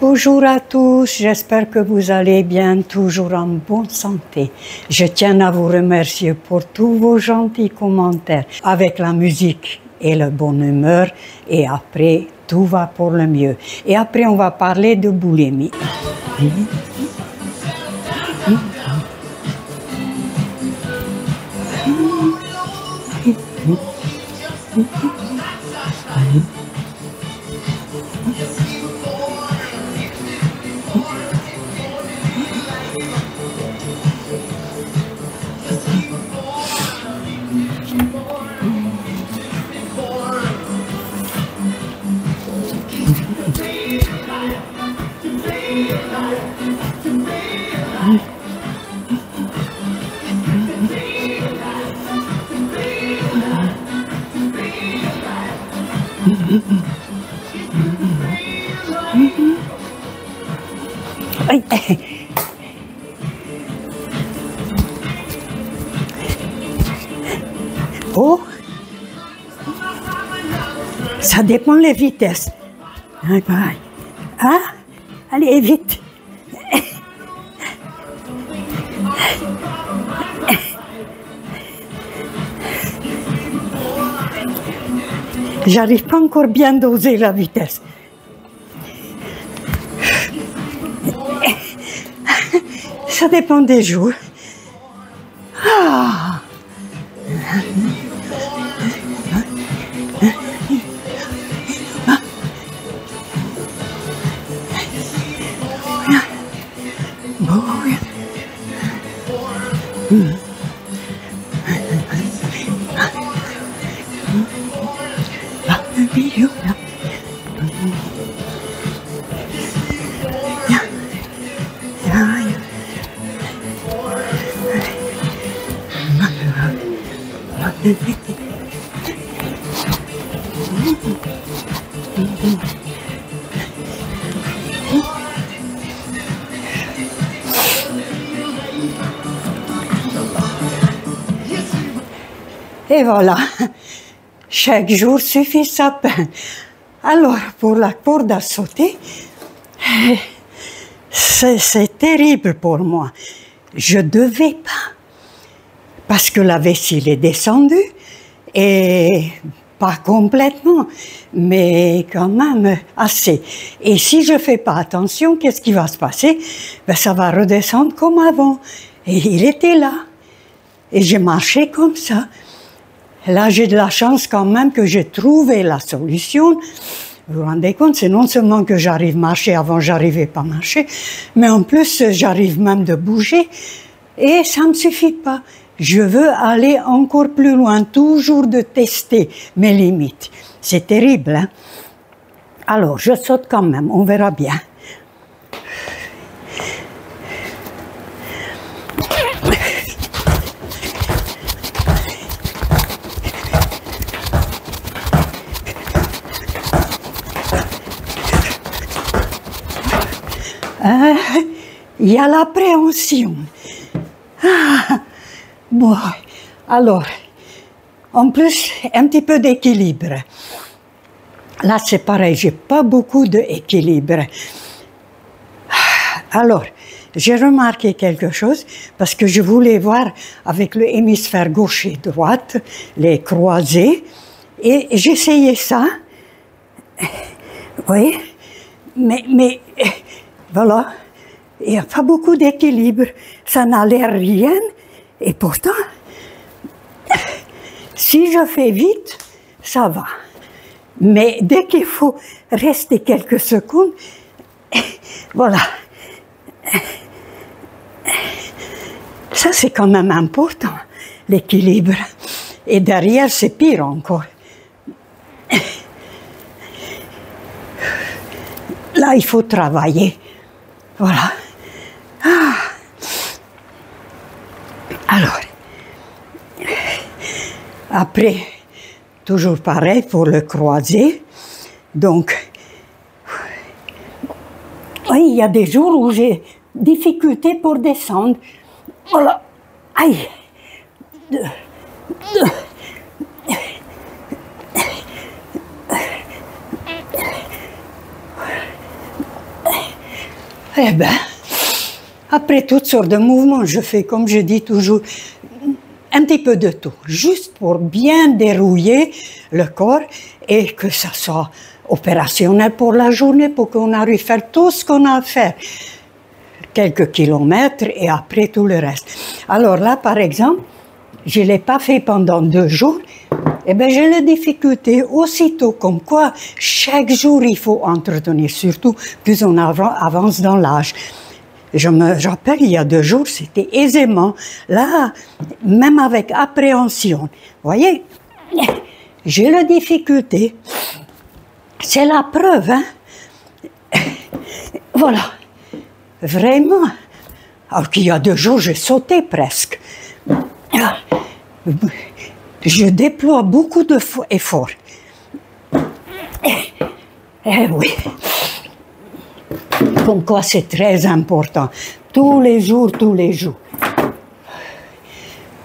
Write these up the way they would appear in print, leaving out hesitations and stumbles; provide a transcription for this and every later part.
Bonjour à tous, j'espère que vous allez bien, toujours en bonne santé. Je tiens à vous remercier pour tous vos gentils commentaires. Avec la musique et la bonne humeur, et après, tout va pour le mieux. Et après, on va parler de boulimie. Oh, ça dépend les vitesses. Ah, allez, vite. J'arrive pas encore bien doser la vitesse. Ça dépend des jours. Ah. Bon. Et voilà, chaque jour suffit sa peine. Alors, pour la corde à sauter, c'est terrible pour moi. Je devais pas, parce que la vessie est descendue, et pas complètement, mais quand même assez. Et si je fais pas attention, qu'est-ce qui va se passer? Ben, ça va redescendre comme avant. Et il était là. Et j'ai marché comme ça. Là, j'ai de la chance quand même que j'ai trouvé la solution. Vous vous rendez compte, c'est non seulement que j'arrive à marcher, avant j'arrivais pas à marcher, mais en plus j'arrive même de bouger. Et ça me suffit pas. Je veux aller encore plus loin, toujours de tester mes limites. C'est terrible, hein? Alors, je saute quand même, on verra bien. Il y a l'appréhension. Ah, bon, alors, en plus, un petit peu d'équilibre. Là, c'est pareil, j'ai pas beaucoup d'équilibre. Alors, j'ai remarqué quelque chose, parce que je voulais voir avec le hémisphère gauche et droite, les croisés, et j'essayais ça. Oui, mais voilà. Il n'y a pas beaucoup d'équilibre, ça n'a l'air rien, et pourtant, si je fais vite, ça va. Mais dès qu'il faut rester quelques secondes, voilà. Ça, c'est quand même important, l'équilibre. Et derrière, c'est pire encore. Là, il faut travailler. Voilà. Ah. Alors, après, toujours pareil pour le croisé. Donc, oui, il y a des jours où j'ai difficulté pour descendre. Voilà. Aïe. Eh ben, après toutes sortes de mouvements, je fais, comme je dis toujours, un petit peu de tout, juste pour bien dérouiller le corps et que ça soit opérationnel pour la journée, pour qu'on arrive à faire tout ce qu'on a à faire. Quelques kilomètres et après tout le reste. Alors là, par exemple, je ne l'ai pas fait pendant 2 jours, eh bien j'ai la difficulté aussitôt, comme quoi chaque jour il faut entretenir, surtout plus on avance dans l'âge. Je me rappelle, il y a 2 jours, c'était aisément. Là, même avec appréhension. Vous voyez, j'ai la difficulté. C'est la preuve, hein. Voilà. Vraiment. Alors qu'il y a 2 jours, j'ai sauté presque. Je déploie beaucoup d'efforts. Eh oui. Comme quoi c'est très important. Tous les jours, tous les jours.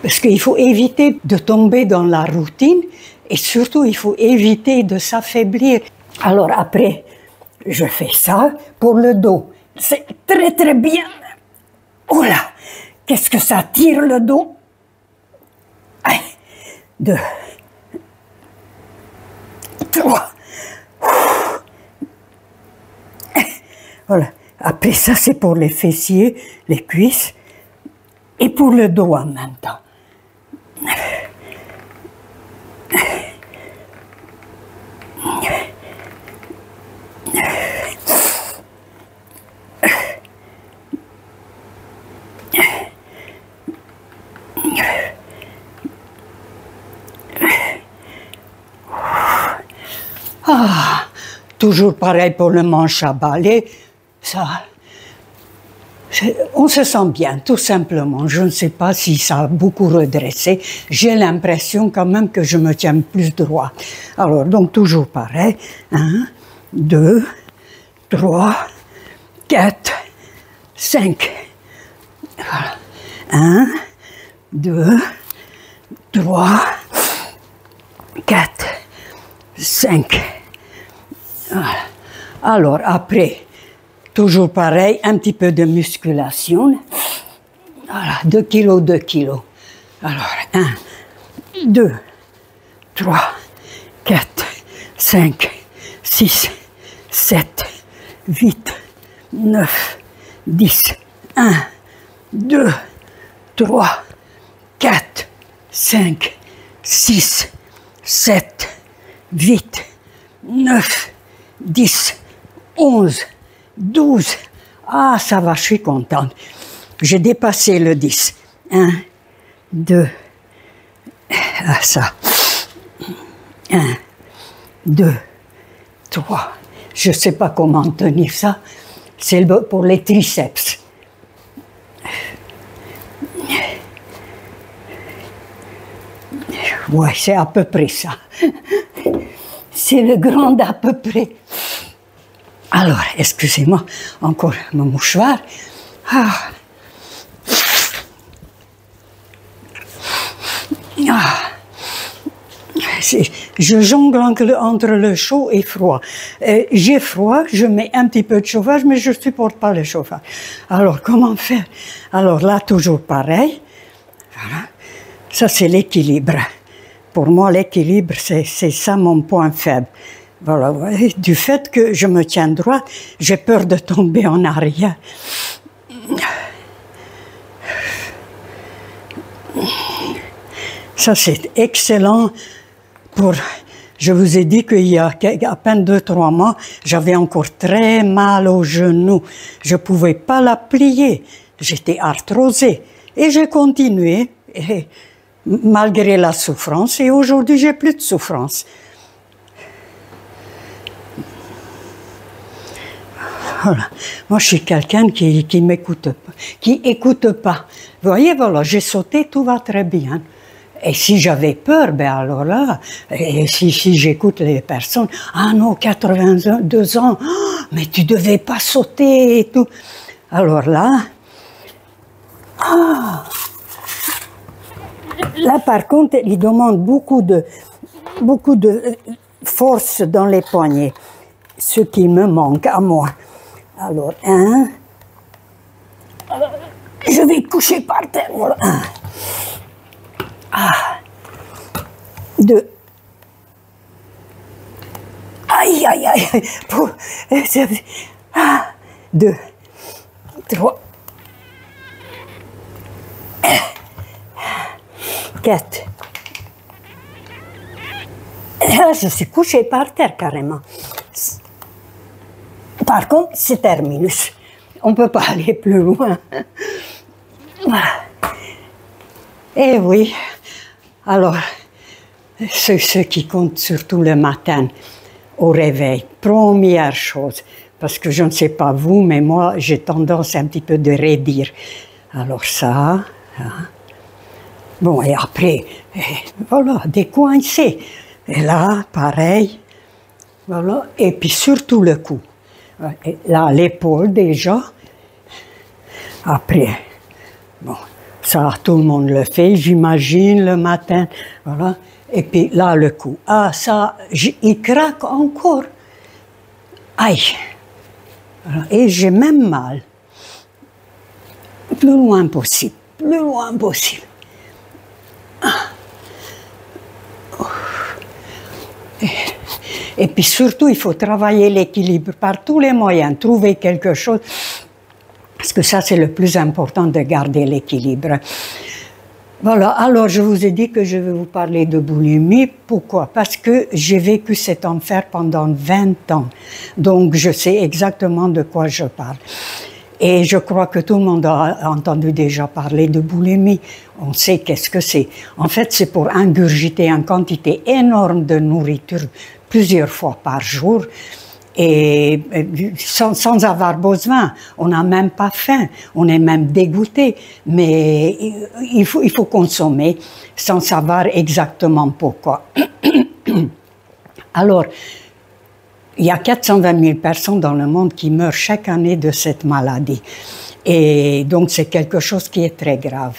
Parce qu'il faut éviter de tomber dans la routine et surtout il faut éviter de s'affaiblir. Alors après, je fais ça pour le dos. C'est très très bien. Oh là, qu'est-ce que ça tire le dos. 2, 3. Voilà. Après ça, c'est pour les fessiers, les cuisses et pour le dos en même temps. Ah, toujours pareil pour le manche à balai. Ça, on se sent bien, tout simplement. Je ne sais pas si ça a beaucoup redressé. J'ai l'impression quand même que je me tiens plus droit. Alors, donc, toujours pareil. 1, 2, 3, 4, 5. Voilà. 1, 2, 3, 4, 5. Voilà. Alors, après, toujours pareil, un petit peu de musculation. Voilà, 2 kilos, 2 kilos. Alors, 1, 2, 3, 4, 5, 6, 7, 8, 9, 10. 1, 2, 3, 4, 5, 6, 7, 8, 9, 10, 11, 12. Ah, ça va, je suis contente. J'ai dépassé le 10. 1, 2, ah, ça. 1, 2, 3. Je ne sais pas comment tenir ça. C'est pour les triceps. Ouais, c'est à peu près ça. C'est le grand à peu près. Alors, excusez-moi, encore mon mouchoir. Ah. Ah. Je jongle entre le chaud et froid. J'ai froid, je mets un petit peu de chauffage, mais je ne supporte pas le chauffage. Alors, comment faire? Alors là, toujours pareil. Voilà. Ça, c'est l'équilibre. Pour moi, l'équilibre, c'est ça mon point faible. Voilà. Du fait que je me tiens droit, j'ai peur de tomber en arrière. Ça, c'est excellent pour... Je vous ai dit qu'il y a à peine 2-3 mois, j'avais encore très mal au genou. Je ne pouvais pas la plier. J'étais arthrosée. Et j'ai continué, et, malgré la souffrance. Et aujourd'hui, j'ai plus de souffrance. Voilà. Moi, je suis quelqu'un qui m'écoute pas, qui écoute pas. Vous voyez, voilà, j'ai sauté, tout va très bien. Et si j'avais peur, ben alors là, et si j'écoute les personnes, ah non, 82 ans, oh, mais tu devais pas sauter et tout. Alors là, ah, là par contre, il demande beaucoup de force dans les poignets, ce qui me manque à moi. Alors, 1, Je vais coucher par terre, voilà. 1, 2. Aïe, aïe, aïe. 2, 3, 4. Je suis couché par terre carrément. Par contre, c'est terminus. On ne peut pas aller plus loin. Voilà. Et oui, alors, c'est ce qui compte surtout le matin, au réveil. Première chose, parce que je ne sais pas vous, mais moi, j'ai tendance un petit peu de raidir. Alors ça, hein. Bon, et après, voilà, décoincer. Et là, pareil, voilà, et puis surtout le cou. Et là, l'épaule déjà. Après, bon, ça, tout le monde le fait, j'imagine, le matin, voilà. Et puis là, le cou. Ah, ça, il craque encore. Aïe. Voilà. Et j'ai même mal. Plus loin possible, plus loin possible. Et puis surtout, il faut travailler l'équilibre par tous les moyens, trouver quelque chose, parce que ça, c'est le plus important de garder l'équilibre. Voilà, alors je vous ai dit que je vais vous parler de boulimie. Pourquoi? Parce que j'ai vécu cet enfer pendant 20 ans. Donc, je sais exactement de quoi je parle. Et je crois que tout le monde a entendu déjà parler de boulimie. On sait qu'est-ce que c'est. En fait, c'est pour ingurgiter une quantité énorme de nourriture plusieurs fois par jour. Et sans avoir besoin, on n'a même pas faim, on est même dégoûté. Mais il faut consommer sans savoir exactement pourquoi. Alors, il y a 420 000 personnes dans le monde qui meurent chaque année de cette maladie. Et donc, c'est quelque chose qui est très grave.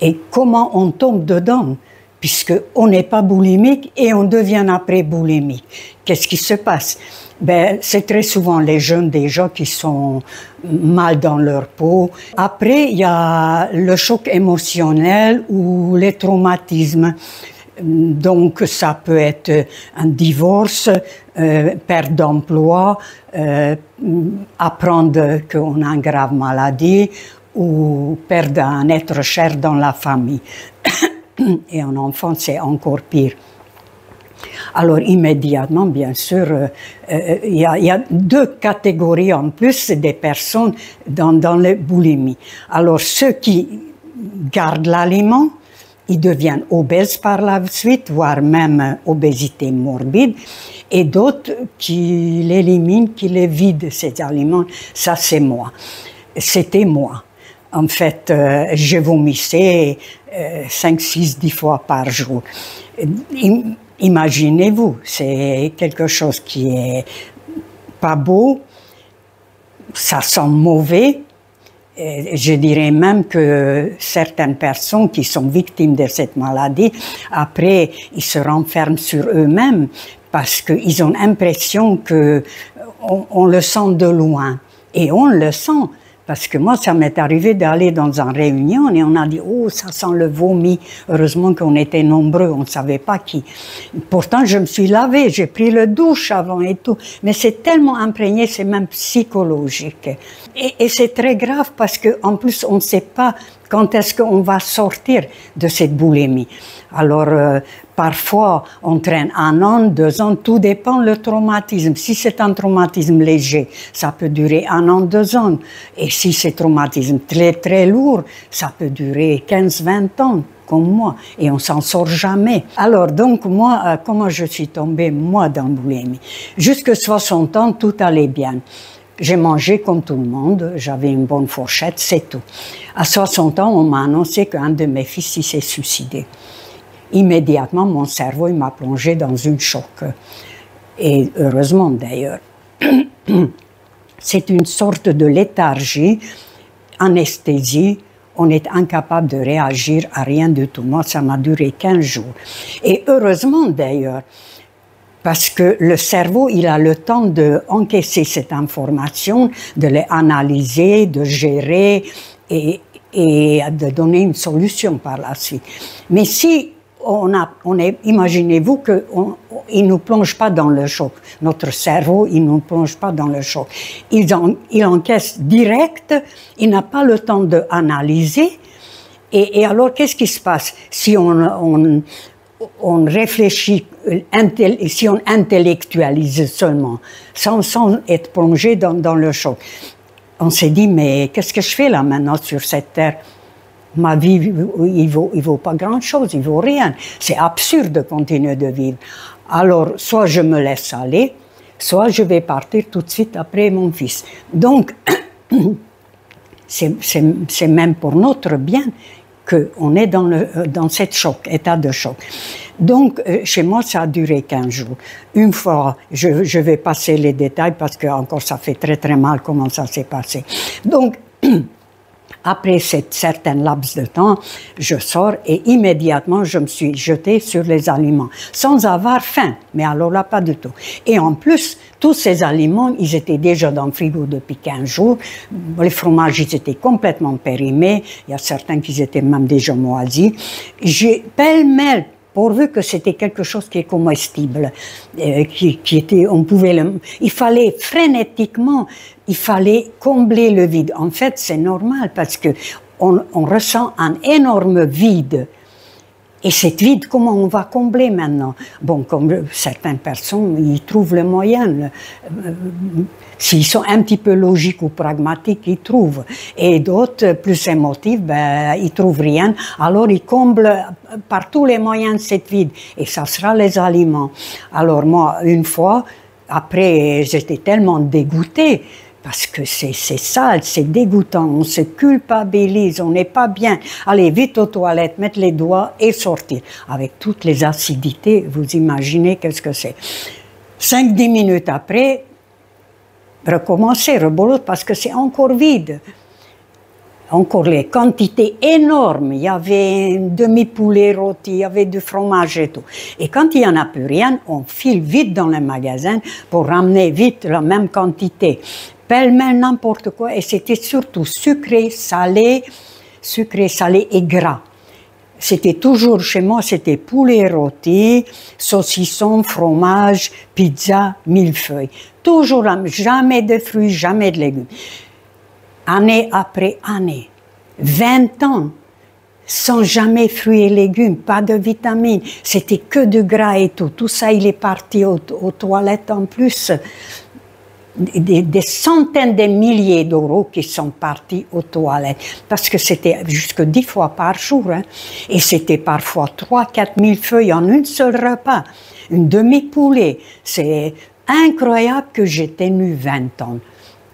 Et comment on tombe dedans? Puisqu'on n'est pas boulimique et on devient après boulimique. Qu'est-ce qui se passe? Ben, c'est très souvent les jeunes déjà qui sont mal dans leur peau. Après, il y a le choc émotionnel ou les traumatismes. Donc, ça peut être un divorce, perte d'emploi, apprendre qu'on a une grave maladie ou perdre un être cher dans la famille. Et en enfant, c'est encore pire. Alors, immédiatement, bien sûr, il y a 2 catégories en plus des personnes dans les boulimies. Alors, ceux qui gardent l'aliment, ils deviennent obèses par la suite, voire même obésité morbide, et d'autres qui l'éliminent, qui les vident, ces aliments. Ça, c'est moi. C'était moi. En fait, je vomissais 5, 6, 10 fois par jour. Imaginez-vous, c'est quelque chose qui est pas beau, ça sent mauvais. Et je dirais même que certaines personnes qui sont victimes de cette maladie, après, ils se renferment sur eux-mêmes parce qu'ils ont l'impression qu'on le sent de loin. Et on le sent. Parce que moi, ça m'est arrivé d'aller dans une réunion et on a dit « Oh, ça sent le vomi ». Heureusement qu'on était nombreux, on ne savait pas qui. Pourtant, je me suis lavée, j'ai pris le douche avant et tout. Mais c'est tellement imprégné, c'est même psychologique. Et c'est très grave parce qu'en plus, on ne sait pas quand est-ce qu'on va sortir de cette boulimie. Alors, parfois, on traîne 1 an, 2 ans, tout dépend le traumatisme. Si c'est un traumatisme léger, ça peut durer 1 an, 2 ans. Et si c'est un traumatisme très, très lourd, ça peut durer 15, 20 ans, comme moi. Et on s'en sort jamais. Alors, donc, moi, comment je suis tombée, moi, dans la boulimie? Jusque 60 ans, tout allait bien. J'ai mangé comme tout le monde, j'avais une bonne fourchette, c'est tout. À 60 ans, on m'a annoncé qu'un de mes fils s'est suicidé. Immédiatement, mon cerveau m'a plongé dans une choc. Et heureusement d'ailleurs. C'est une sorte de léthargie, anesthésie. On est incapable de réagir à rien du tout. Moi, ça m'a duré 15 jours. Et heureusement d'ailleurs, parce que le cerveau, il a le temps d'encaisser cette information, de l'analyser, de gérer, et de donner une solution par la suite. Mais si imaginez-vous qu'il ne nous plonge pas dans le choc. Notre cerveau, il ne nous plonge pas dans le choc. Il encaisse direct, il n'a pas le temps d'analyser. Et alors, qu'est-ce qui se passe si on réfléchit, si on intellectualise seulement, sans être plongé dans le choc? On s'est dit, mais qu'est-ce que je fais là maintenant sur cette terre? Ma vie, il vaut pas grand-chose, il vaut rien. C'est absurde de continuer de vivre. Alors, soit je me laisse aller, soit je vais partir tout de suite après mon fils. Donc, c'est même pour notre bien qu'on est dans cet état de choc. Donc, chez moi, ça a duré 15 jours. Une fois, je vais passer les détails parce que encore ça fait très très mal comment ça s'est passé. Donc, après cette certaine laps de temps, je sors et immédiatement je me suis jetée sur les aliments, sans avoir faim, mais alors là, pas du tout. Et en plus, tous ces aliments, ils étaient déjà dans le frigo depuis 15 jours. Les fromages, ils étaient complètement périmés. Il y a certains qui étaient même déjà moisis. J'ai pêle-mêle, pourvu que c'était quelque chose qui est comestible, qui était, on pouvait il fallait frénétiquement, il fallait combler le vide. En fait, c'est normal parce que on ressent un énorme vide. Et cette vide, comment on va combler maintenant? Bon, comme certaines personnes, ils trouvent le moyen. S'ils sont un petit peu logiques ou pragmatiques, ils trouvent. Et d'autres, plus émotifs, ben, ils trouvent rien. Alors, ils comblent par tous les moyens cette vide. Et ça sera les aliments. Alors, moi, une fois, après, j'étais tellement dégoûtée. Parce que c'est sale, c'est dégoûtant, on se culpabilise, on n'est pas bien. Allez, vite aux toilettes, mettre les doigts et sortir. Avec toutes les acidités, vous imaginez qu'est-ce que c'est. 5-10 minutes après, recommencer, rebolote, parce que c'est encore vide. Encore les quantités énormes. Il y avait un demi-poulet rôti, il y avait du fromage et tout. Et quand il n'y en a plus rien, on file vite dans le magasin pour ramener vite la même quantité. Pêle-mêle, n'importe quoi. Et c'était surtout sucré, salé et gras. C'était toujours, chez moi, c'était poulet rôti, saucisson, fromage, pizza, millefeuille. Toujours, jamais de fruits, jamais de légumes. Année après année, 20 ans, sans jamais fruits et légumes, pas de vitamines, c'était que du gras et tout. Tout ça, il est parti aux toilettes en plus. Des centaines de milliers d'euros qui sont partis aux toilettes. Parce que c'était jusque 10 fois par jour. Hein, et c'était parfois 3-4 000 feuilles en un seul repas. Une demi-poulet. C'est incroyable que j'ai tenu 20 ans.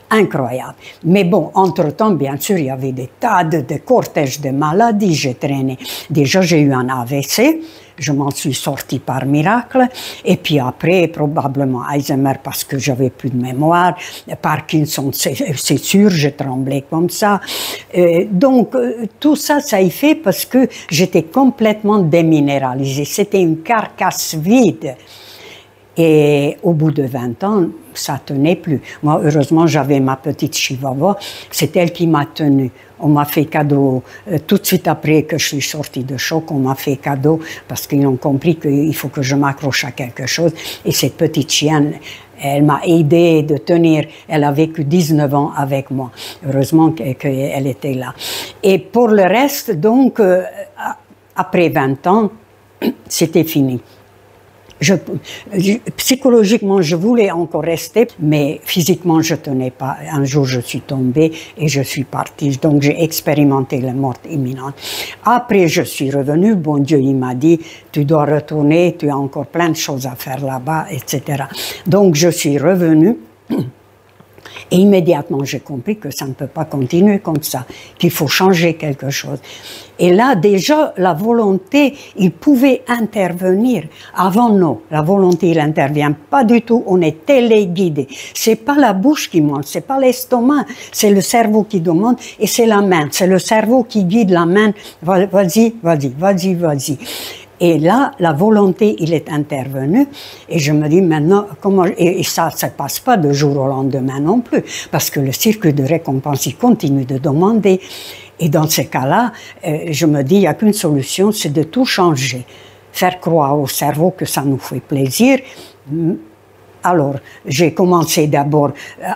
Incroyable. Mais bon, entre-temps, bien sûr, il y avait des tas de cortèges de maladies. J'ai traîné. Déjà, j'ai eu un AVC. Je m'en suis sortie par miracle. Et puis après, probablement Alzheimer parce que j'avais plus de mémoire. Parkinson, c'est sûr, je tremblais comme ça. Donc, tout ça, ça y fait parce que j'étais complètement déminéralisée. C'était une carcasse vide. Et au bout de 20 ans, ça tenait plus. Moi, heureusement, j'avais ma petite chihuahua. C'est elle qui m'a tenue. On m'a fait cadeau, tout de suite après que je suis sortie de choc, on m'a fait cadeau parce qu'ils ont compris qu'il faut que je m'accroche à quelque chose. Et cette petite chienne, elle m'a aidé de tenir. Elle a vécu 19 ans avec moi. Heureusement qu'elle était là. Et pour le reste, donc, après 20 ans, c'était fini. Psychologiquement, je voulais encore rester, mais physiquement, je tenais pas. Un jour, je suis tombée et je suis partie. Donc, j'ai expérimenté la mort imminente. Après, je suis revenue. Bon Dieu, il m'a dit, tu dois retourner, tu as encore plein de choses à faire là-bas, etc. Donc, je suis revenue. Et immédiatement, j'ai compris que ça ne peut pas continuer comme ça, qu'il faut changer quelque chose. Et là, déjà, la volonté, il pouvait intervenir. Avant, non. La volonté, il n'intervient pas du tout. On est téléguidé. C'est pas la bouche qui monte, c'est pas l'estomac, c'est le cerveau qui demande et c'est la main. C'est le cerveau qui guide la main. Vas-y, vas-y, vas-y, vas-y. Et là, la volonté, il est intervenu. Et je me dis maintenant, comment... Et ça ne se passe pas de jour au lendemain non plus. Parce que le circuit de récompense, il continue de demander. Et dans ces cas-là, je me dis, il n'y a qu'une solution, c'est de tout changer. Faire croire au cerveau que ça nous fait plaisir. Alors, j'ai commencé d'abord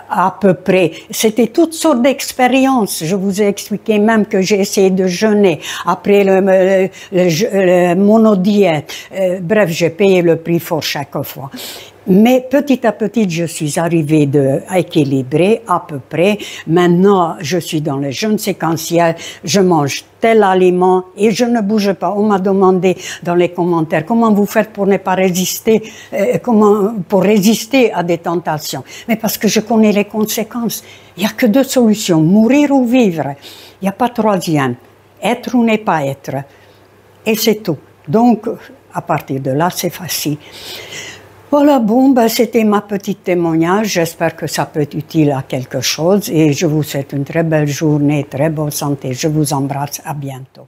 à peu près, c'était toutes sortes d'expériences. Je vous ai expliqué même que j'ai essayé de jeûner, après le monodiète. Bref, j'ai payé le prix fort chaque fois. Mais petit à petit, je suis arrivée à équilibrer à peu près. Maintenant, je suis dans le jeûne séquentiel, je mange tel aliment et je ne bouge pas. On m'a demandé dans les commentaires comment vous faites pour ne pas résister, pour résister à des tentations. Mais parce que je connais les conséquences. Il n'y a que deux solutions, mourir ou vivre. Il n'y a pas troisième. Être ou ne pas être. Et c'est tout. Donc, à partir de là, c'est facile. Voilà, bon, c'était ma petite témoignage. J'espère que ça peut être utile à quelque chose et je vous souhaite une très belle journée, très bonne santé. Je vous embrasse, à bientôt.